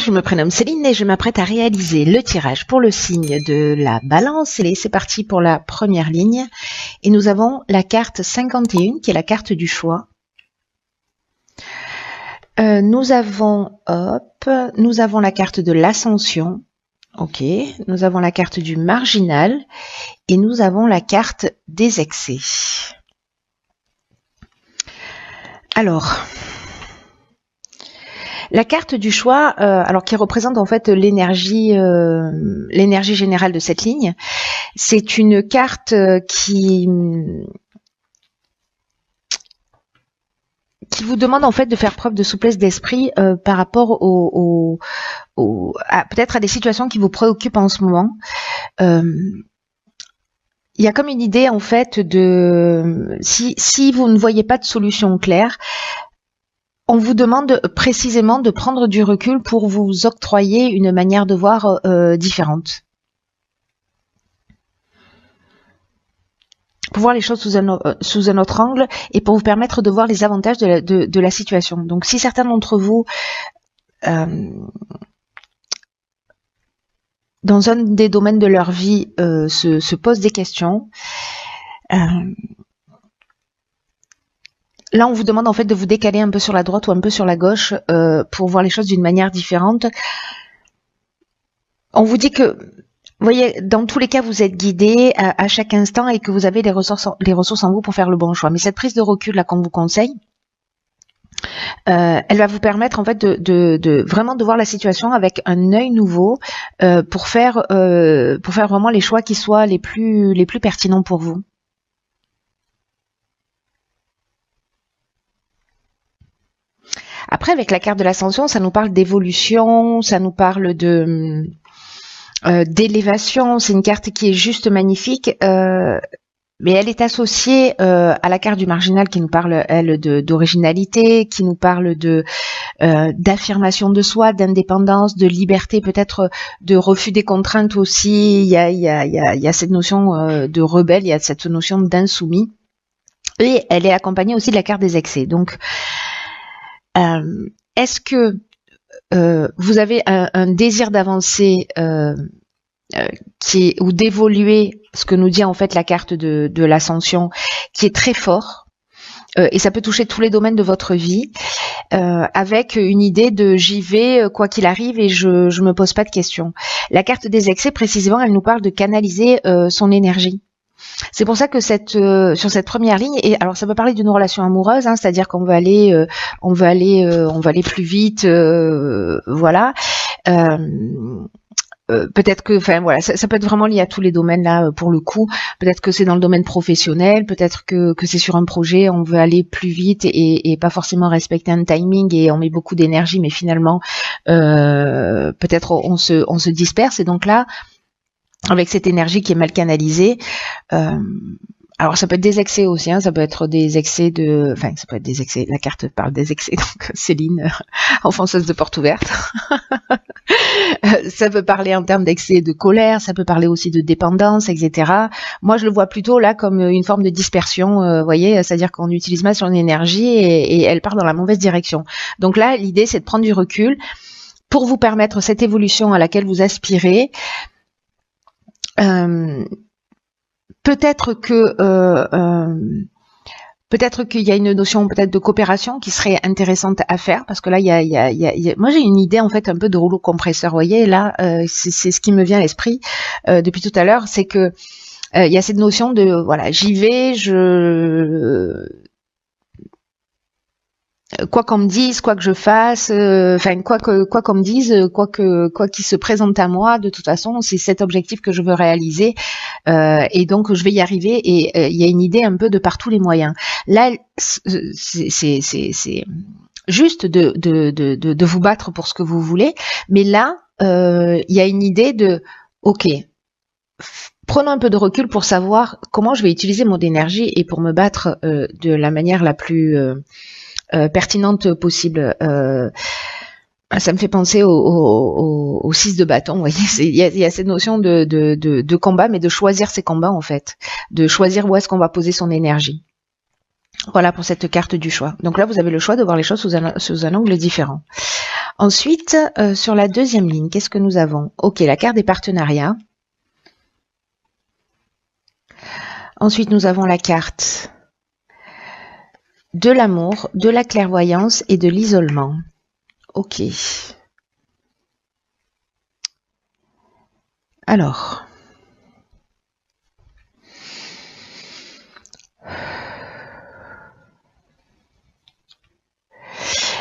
Je me prénomme Céline et je m'apprête à réaliser le tirage pour le signe de la Balance. Et c'est parti pour la première ligne. Et nous avons la carte 51 qui est la carte du choix. Nous avons la carte de l'ascension. Ok. Nous avons la carte du marginal et nous avons la carte des excès. Alors, la carte du choix, alors qui représente en fait l'énergie générale de cette ligne, c'est une carte qui vous demande en fait de faire preuve de souplesse d'esprit par rapport peut-être à des situations qui vous préoccupent en ce moment. Il y a comme une idée en fait de si vous ne voyez pas de solution claire, on vous demande précisément de prendre du recul pour vous octroyer une manière de voir différente. Pour voir les choses sous un autre angle et pour vous permettre de voir les avantages de la situation. Donc si certains d'entre vous, dans un des domaines de leur vie, se posent des questions, là, on vous demande en fait de vous décaler un peu sur la droite ou un peu sur la gauche pour voir les choses d'une manière différente. On vous dit que, vous voyez, dans tous les cas, vous êtes guidé à chaque instant et que vous avez les ressources en vous pour faire le bon choix. Mais cette prise de recul là qu'on vous conseille, elle va vous permettre en fait de vraiment de voir la situation avec un œil nouveau pour faire vraiment les choix qui soient les plus pertinents pour vous. Après, avec la carte de l'ascension, ça nous parle d'évolution, ça nous parle d'élévation. C'est une carte qui est juste magnifique, mais elle est associée à la carte du marginal qui nous parle, elle, d'originalité, qui nous parle d'affirmation de soi, d'indépendance, de liberté, peut-être de refus des contraintes aussi. Il y a cette notion de rebelle, il y a cette notion d'insoumis. Et elle est accompagnée aussi de la carte des excès. Donc, est-ce que vous avez un désir d'avancer ou d'évoluer, ce que nous dit en fait la carte de l'ascension, qui est très fort, et ça peut toucher tous les domaines de votre vie, avec une idée de j'y vais quoi qu'il arrive et je me pose pas de questions. La carte des excès, précisément, elle nous parle de canaliser son énergie. C'est pour ça que sur cette première ligne, et alors ça peut parler d'une relation amoureuse, hein, c'est-à-dire qu'on va aller plus vite, voilà. Peut-être que, enfin voilà, ça peut être vraiment lié à tous les domaines là pour le coup. Peut-être que c'est dans le domaine professionnel, peut-être que c'est sur un projet, on veut aller plus vite et pas forcément respecter un timing et on met beaucoup d'énergie, mais finalement peut-être on se disperse et donc là, avec cette énergie qui est mal canalisée, alors ça peut être des excès aussi, hein, ça peut être des excès ça peut être des excès, la carte parle des excès, donc Céline, enfonceuse de porte ouverte. Ça peut parler en termes d'excès de colère, ça peut parler aussi de dépendance, etc. Moi, je le vois plutôt là comme une forme de dispersion, vous voyez, c'est-à-dire qu'on utilise mal son énergie et elle part dans la mauvaise direction. Donc là, l'idée, c'est de prendre du recul pour vous permettre cette évolution à laquelle vous aspirez. Peut-être qu'il y a une notion peut-être de coopération qui serait intéressante à faire parce que là moi j'ai une idée en fait un peu de rouleau compresseur, vous voyez là, c'est ce qui me vient à l'esprit depuis tout à l'heure, c'est que il y a cette notion de voilà, j'y vais, quoi qu'on me dise, quoi que je fasse, enfin quoi qu'on me dise, quoi qu'il se présente à moi, de toute façon, c'est cet objectif que je veux réaliser, et donc je vais y arriver. Et il y a une idée un peu de par tous les moyens. Là, c'est juste de vous battre pour ce que vous voulez, mais là, il y a une idée de ok. Prenons un peu de recul pour savoir comment je vais utiliser mon énergie et pour me battre de la manière la plus pertinente possible. Ça me fait penser au 6 de bâton, vous voyez, il y a cette notion de combat, mais de choisir ses combats en fait, de choisir où est-ce qu'on va poser son énergie. Voilà pour cette carte du choix. Donc là, vous avez le choix de voir les choses sous un angle différent. Ensuite, sur la deuxième ligne, qu'est-ce que nous avons? Ok, la carte des partenariats. Ensuite, nous avons la carte de l'amour, de la clairvoyance et de l'isolement. Ok. Alors.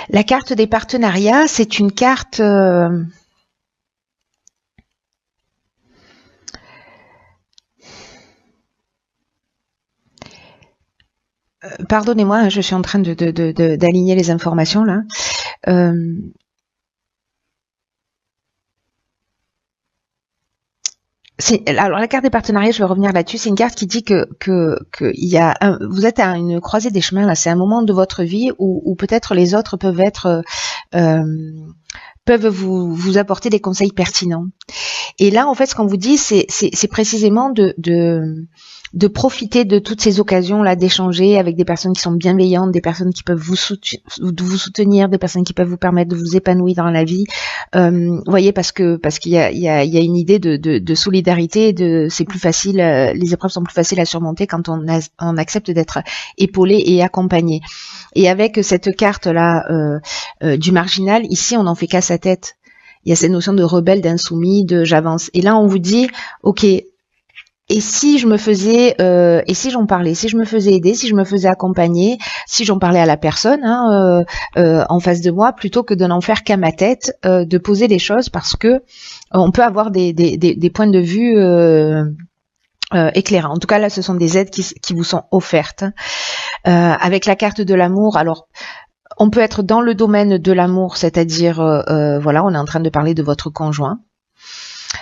La carte des partenariats, c'est une carte... Pardonnez-moi, je suis en train d'aligner les informations là. Alors la carte des partenariats, je vais revenir là-dessus. C'est une carte qui dit que il y a vous êtes à une croisée des chemins là. C'est un moment de votre vie où peut-être les autres peuvent vous apporter des conseils pertinents. Et là, en fait, ce qu'on vous dit, c'est précisément de profiter de toutes ces occasions-là, d'échanger avec des personnes qui sont bienveillantes, des personnes qui peuvent vous soutenir, des personnes qui peuvent vous permettre de vous épanouir dans la vie. Vous voyez, parce qu'il y a une idée de solidarité, c'est plus facile, les épreuves sont plus faciles à surmonter quand on accepte d'être épaulé et accompagné. Et avec cette carte-là du marginal, ici, on n'en fait qu'à sa tête. Il y a cette notion de rebelle, d'insoumis, de j'avance. Et là, on vous dit, ok, et si je me faisais, et si j'en parlais, si je me faisais aider, si je me faisais accompagner, si j'en parlais à la personne en face de moi, plutôt que de n'en faire qu'à ma tête, de poser les choses, parce que on peut avoir des points de vue éclairants. En tout cas, là, ce sont des aides qui vous sont offertes. Avec la carte de l'amour, alors on peut être dans le domaine de l'amour, c'est-à-dire, voilà, on est en train de parler de votre conjoint.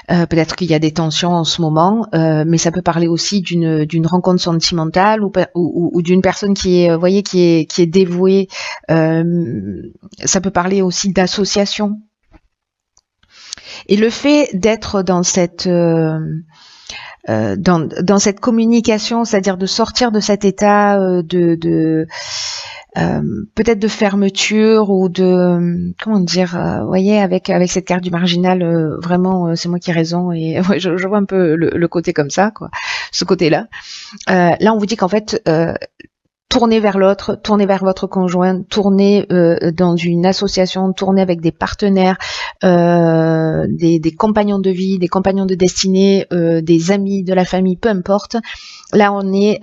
Peut-être qu'il y a des tensions en ce moment, mais ça peut parler aussi d'une rencontre sentimentale ou d'une personne qui est, voyez, qui est dévouée. Ça peut parler aussi d'association. Et le fait d'être dans cette dans cette communication, c'est-à-dire de sortir de cet état peut-être de fermeture ou de comment dire, vous voyez, avec cette carte du marginal, vraiment c'est moi qui ai raison, et ouais, je vois un peu le côté comme ça, quoi, ce côté-là. Là on vous dit qu'en fait tournez vers l'autre, tournez vers votre conjoint, tournez dans une association, tournez avec des partenaires, des compagnons de vie, des compagnons de destinée, des amis, de la famille, peu importe. Là, on est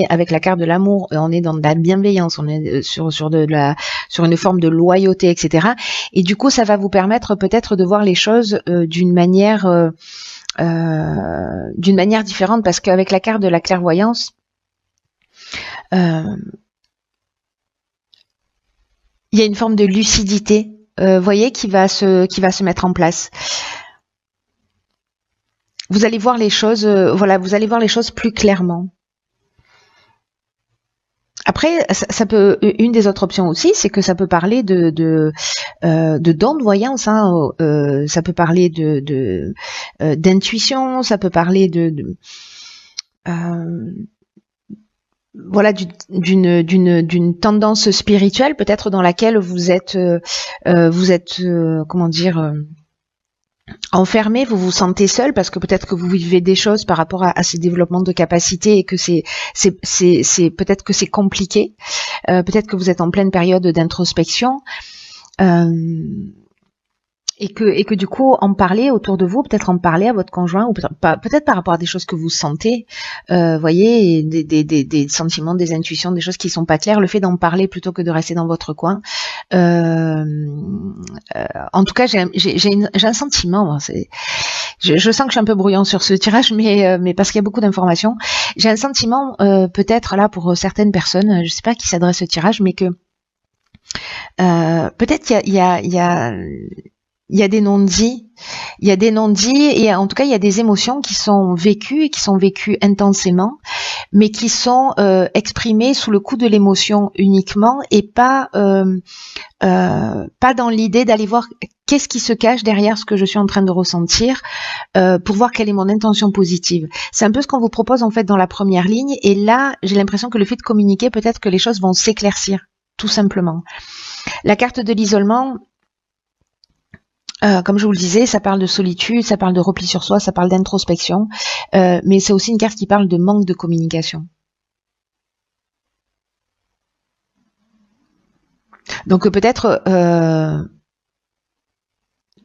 avec la carte de l'amour, on est dans de la bienveillance, on est sur une forme de loyauté, etc. Et du coup, ça va vous permettre peut-être de voir les choses d'une manière différente, parce qu'avec la carte de la clairvoyance, il y a une forme de lucidité, voyez, qui va se mettre en place. Vous allez voir les choses, voilà, vous allez voir les choses plus clairement. Après, ça peut, une des autres options aussi, c'est que ça peut parler de dons de voyance, hein, ça peut parler d'intuition, ça peut parler voilà, d'une tendance spirituelle, peut-être dans laquelle vous êtes comment dire, enfermé, vous vous sentez seul parce que peut-être que vous vivez des choses par rapport à ces développements de capacités et que c'est peut-être que c'est compliqué, peut-être que vous êtes en pleine période d'introspection. Et que du coup en parler autour de vous, peut-être en parler à votre conjoint, ou peut-être par rapport à des choses que vous sentez, voyez, des sentiments, des intuitions, des choses qui sont pas claires, le fait d'en parler plutôt que de rester dans votre coin. En tout cas, j'ai un sentiment, je sens que je suis un peu brouillon sur ce tirage, mais parce qu'il y a beaucoup d'informations, j'ai un sentiment, peut-être là pour certaines personnes, je sais pas à qui s'adresse ce tirage, mais que peut-être il y a des non-dits, et en tout cas il y a des émotions qui sont vécues et qui sont vécues intensément, mais qui sont exprimées sous le coup de l'émotion uniquement, et pas dans l'idée d'aller voir qu'est-ce qui se cache derrière ce que je suis en train de ressentir, pour voir quelle est mon intention positive. C'est un peu ce qu'on vous propose en fait dans la première ligne, et là j'ai l'impression que le fait de communiquer, peut-être que les choses vont s'éclaircir, tout simplement. La carte de l'isolement, Comme je vous le disais, ça parle de solitude, ça parle de repli sur soi, ça parle d'introspection, mais c'est aussi une carte qui parle de manque de communication. Donc peut-être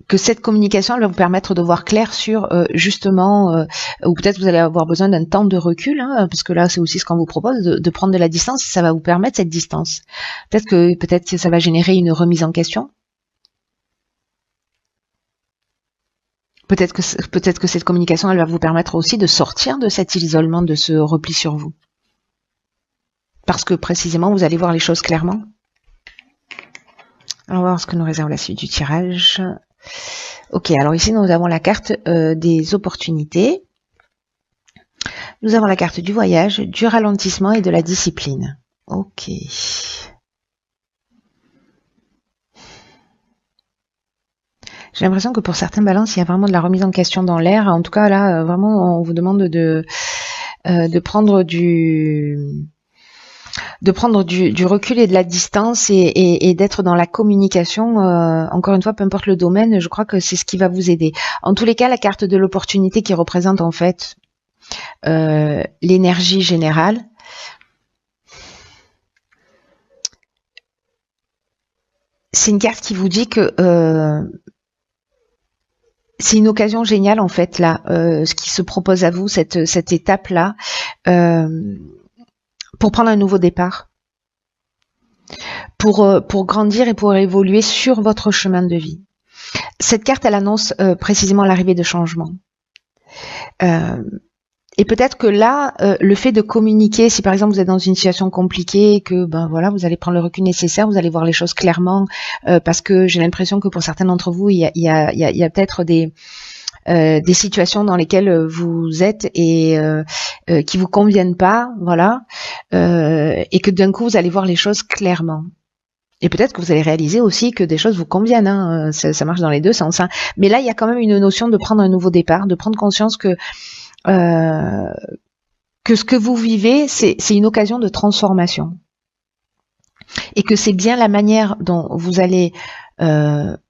que cette communication elle va vous permettre de voir clair sur justement, ou peut-être vous allez avoir besoin d'un temps de recul, hein, parce que là c'est aussi ce qu'on vous propose, de prendre de la distance, ça va vous permettre cette distance. Peut-être que ça va générer une remise en question. Peut-être que cette communication, elle va vous permettre aussi de sortir de cet isolement, de ce repli sur vous. Parce que précisément, vous allez voir les choses clairement. On va voir ce que nous réserve la suite du tirage. Ok, alors ici, nous avons la carte des opportunités. Nous avons la carte du voyage, du ralentissement et de la discipline. Ok. J'ai l'impression que pour certaines balances, il y a vraiment de la remise en question dans l'air. En tout cas, là, vraiment, on vous demande de prendre du recul et de la distance et d'être dans la communication. Encore une fois, peu importe le domaine, je crois que c'est ce qui va vous aider. En tous les cas, la carte de l'opportunité qui représente en fait l'énergie générale. C'est une carte qui vous dit que c'est une occasion géniale en fait là, ce qui se propose à vous, cette étape là, pour prendre un nouveau départ, pour grandir et pour évoluer sur votre chemin de vie. Cette carte elle annonce précisément l'arrivée de changements. Et peut-être que là, le fait de communiquer, si par exemple vous êtes dans une situation compliquée et que ben voilà, vous allez prendre le recul nécessaire, vous allez voir les choses clairement, parce que j'ai l'impression que pour certains d'entre vous, il y a peut-être des situations dans lesquelles vous êtes et qui vous conviennent pas, voilà, et que d'un coup vous allez voir les choses clairement. Et peut-être que vous allez réaliser aussi que des choses vous conviennent, hein, ça marche dans les deux sens. Hein. Mais là, il y a quand même une notion de prendre un nouveau départ, de prendre conscience que ce que vous vivez, c'est une occasion de transformation. Et que c'est bien la manière dont vous allez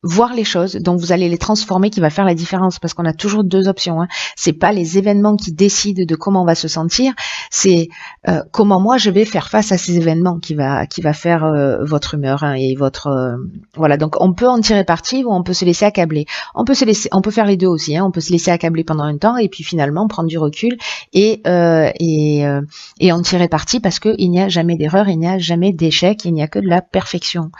voir les choses, dont vous allez les transformer qui va faire la différence, parce qu'on a toujours deux options. Hein. C'est pas les événements qui décident de comment on va se sentir, c'est comment moi je vais faire face à ces événements qui va faire votre humeur hein, et votre voilà. Donc on peut en tirer parti ou on peut se laisser accabler. On peut faire les deux aussi. Hein. On peut se laisser accabler pendant un temps et puis finalement prendre du recul et en tirer parti parce que il n'y a jamais d'erreur, il n'y a jamais d'échec, il n'y a que de la perfection.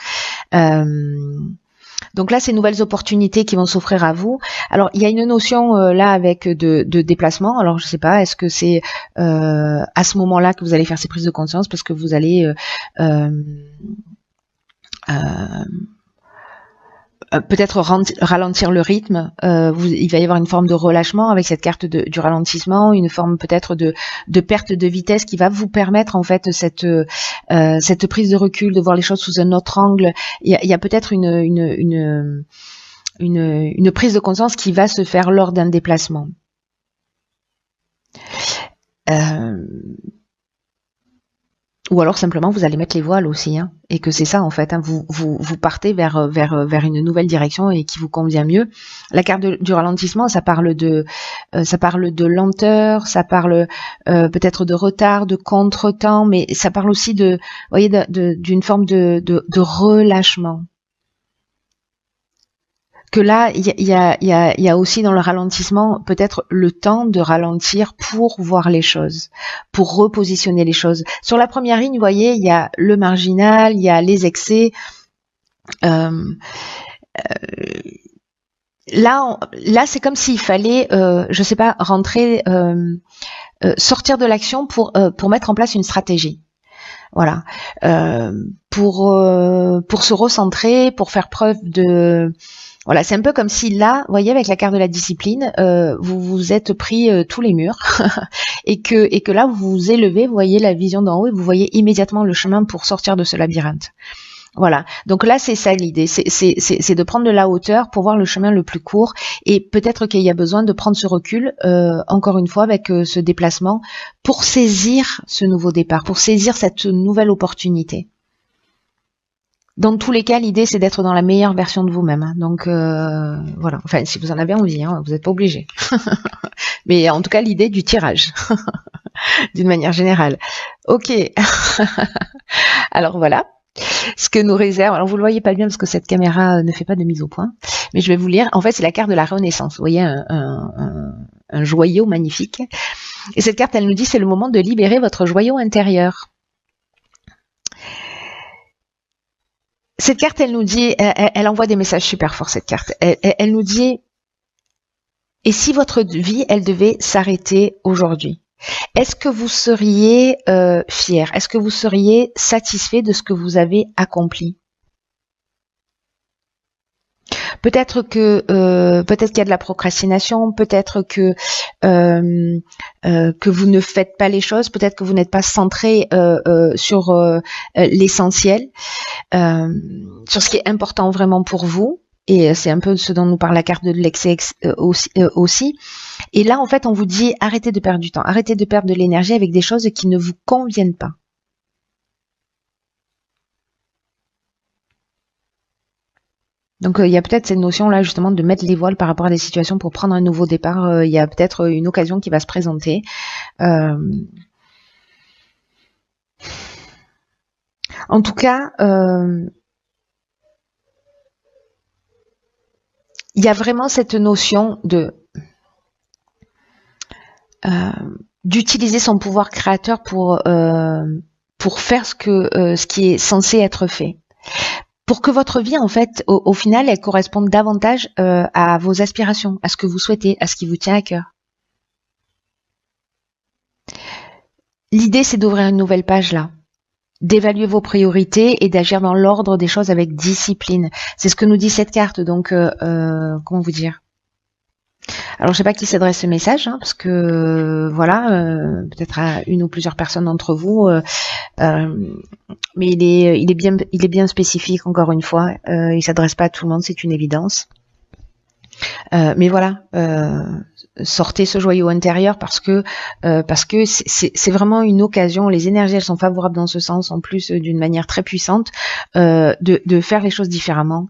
Donc là, ces nouvelles opportunités qui vont s'offrir à vous. Alors, il y a une notion là avec de déplacement. Alors, je sais pas, est-ce que c'est à ce moment-là que vous allez faire ces prises de conscience parce que vous allez peut-être ralentir le rythme. Il va y avoir une forme de relâchement avec cette carte du ralentissement, une forme peut-être de perte de vitesse qui va vous permettre en fait cette prise de recul, de voir les choses sous un autre angle. Il y a peut-être une prise de conscience qui va se faire lors d'un déplacement. Ou alors simplement vous allez mettre les voiles aussi, hein, et que c'est ça en fait, hein, vous partez vers une nouvelle direction et qui vous convient mieux. La carte du ralentissement, ça parle de lenteur, ça parle peut-être de retard, de contretemps, mais ça parle aussi de, vous voyez, d'une forme de relâchement. Que là, il y a aussi dans le ralentissement peut-être le temps de ralentir pour voir les choses, pour repositionner les choses. Sur la première ligne, vous voyez, il y a le marginal, il y a les excès. Là, c'est comme s'il fallait, je sais pas, rentrer, sortir de l'action pour mettre en place une stratégie. Voilà, pour se recentrer, pour faire preuve de voilà, c'est un peu comme si là, vous voyez, avec la carte de la discipline, vous vous êtes pris tous les murs et que là, vous vous élevez, vous voyez la vision d'en haut et vous voyez immédiatement le chemin pour sortir de ce labyrinthe. Voilà, donc là, c'est ça l'idée, c'est de prendre de la hauteur pour voir le chemin le plus court et peut-être qu'il y a besoin de prendre ce recul, encore une fois, avec ce déplacement pour saisir ce nouveau départ, pour saisir cette nouvelle opportunité. Dans tous les cas, l'idée, c'est d'être dans la meilleure version de vous-même. Hein. Donc, voilà. Enfin, si vous en avez envie, hein, vous n'êtes pas obligé. Mais en tout cas, l'idée du tirage, d'une manière générale. Ok. Alors, voilà. Ce que nous réserve, alors vous le voyez pas bien parce que cette caméra ne fait pas de mise au point, mais je vais vous lire. En fait, c'est la carte de la Renaissance. Vous voyez un joyau magnifique. Et cette carte, elle nous dit, c'est le moment de libérer votre joyau intérieur. Cette carte, elle nous dit, elle envoie des messages super forts, cette carte. Elle nous dit, et si votre vie, elle devait s'arrêter aujourd'hui, est-ce que vous seriez fier? Est-ce que vous seriez satisfait de ce que vous avez accompli? Peut-être qu'il y a de la procrastination, peut-être que vous ne faites pas les choses, peut-être que vous n'êtes pas centré sur l'essentiel, sur ce qui est important vraiment pour vous. Et c'est un peu ce dont nous parle la carte de l'excès aussi. Et là, en fait, on vous dit arrêtez de perdre du temps, arrêtez de perdre de l'énergie avec des choses qui ne vous conviennent pas. Donc il y a peut-être cette notion là justement de mettre les voiles par rapport à des situations pour prendre un nouveau départ. Il y a peut-être une occasion qui va se présenter. En tout cas, il y a vraiment cette notion de d'utiliser son pouvoir créateur pour faire ce qui est censé être fait. Pour que votre vie, en fait, au final, elle corresponde davantage à vos aspirations, à ce que vous souhaitez, à ce qui vous tient à cœur. L'idée, c'est d'ouvrir une nouvelle page là, d'évaluer vos priorités et d'agir dans l'ordre des choses avec discipline. C'est ce que nous dit cette carte, donc comment vous dire? Alors, je sais pas qui s'adresse ce message, hein, parce que voilà, peut-être à une ou plusieurs personnes d'entre vous, mais il est bien spécifique. Encore une fois, il s'adresse pas à tout le monde, c'est une évidence. Mais voilà, sortez ce joyau intérieur parce que c'est vraiment une occasion. Les énergies, elles sont favorables dans ce sens, en plus d'une manière très puissante, de faire les choses différemment.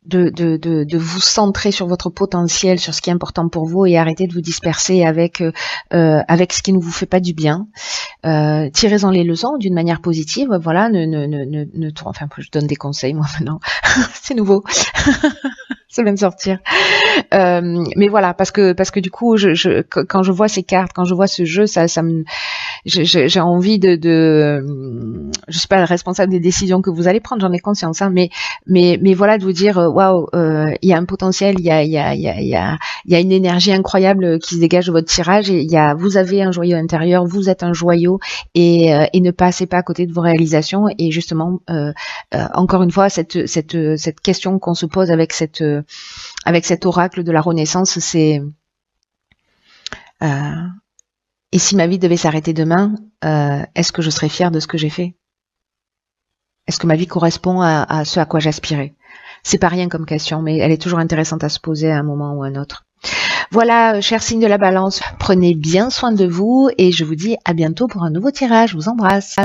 De vous centrer sur votre potentiel, sur ce qui est important pour vous et arrêter de vous disperser avec ce qui ne vous fait pas du bien. Tirez-en les leçons d'une manière positive. Voilà, enfin, je donne des conseils moi maintenant. C'est nouveau. Ça vient de sortir. Mais voilà, parce que du coup, quand je vois ces cartes, quand je vois ce jeu, j'ai envie je suis pas le responsable des décisions que vous allez prendre, j'en ai conscience, hein, mais voilà, de vous dire, waouh, il y a un potentiel, il y a une énergie incroyable qui se dégage de votre tirage, et vous avez un joyau intérieur, vous êtes un joyau, et ne passez pas à côté de vos réalisations. Et justement, encore une fois, cette question qu'on se pose avec cet oracle de la Renaissance, c'est et si ma vie devait s'arrêter demain, est-ce que je serais fière de ce que j'ai fait? Est-ce que ma vie correspond à ce à quoi j'aspirais? C'est pas rien comme question, mais elle est toujours intéressante à se poser à un moment ou à un autre. Voilà, chers signes de la Balance, prenez bien soin de vous et je vous dis à bientôt pour un nouveau tirage. Je vous embrasse.